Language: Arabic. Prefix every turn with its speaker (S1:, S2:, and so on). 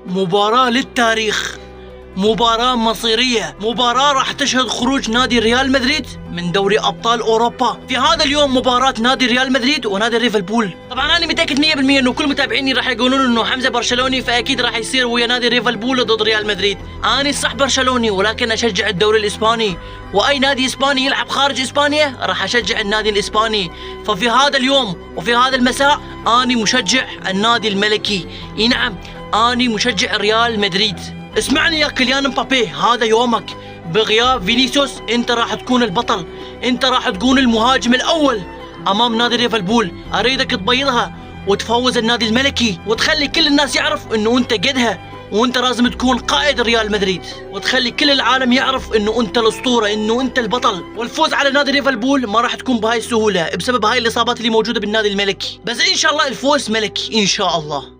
S1: مباراة للتاريخ، مباراة مصيرية، مباراة راح تشهد خروج نادي ريال مدريد من دوري أبطال أوروبا. في هذا اليوم مباراة نادي ريال مدريد ونادي ليفربول. طبعا أنا متأكد 100% إنه كل متابعيني راح يقولون إنه حمزة برشلوني، فأكيد راح يصير ويا نادي ليفربول ضد ريال مدريد. أنا صح برشلوني ولكن أشجع الدوري الإسباني، وأي نادي إسباني يلعب خارج إسبانيا راح أشجع النادي الإسباني. ففي هذا اليوم وفي هذا المساء أنا مشجع النادي الملكي. نعم أنا مشجع ريال مدريد. اسمعني يا كيليان مبابي، هذا يومك. بغياب فينيسيوس انت راح تكون البطل، انت راح تكون المهاجم الاول امام نادي ليفربول. اريدك تبيضها وتفوز النادي الملكي وتخلي كل الناس يعرف انه انت قدها، وانت لازم تكون قائد ريال مدريد، وتخلي كل العالم يعرف انه انت الاسطوره، انه انت البطل. والفوز على نادي ليفربول ما راح تكون بهاي السهوله بسبب هاي الاصابات اللي موجوده بالنادي الملكي، بس ان شاء الله الفوز ملكي ان شاء الله.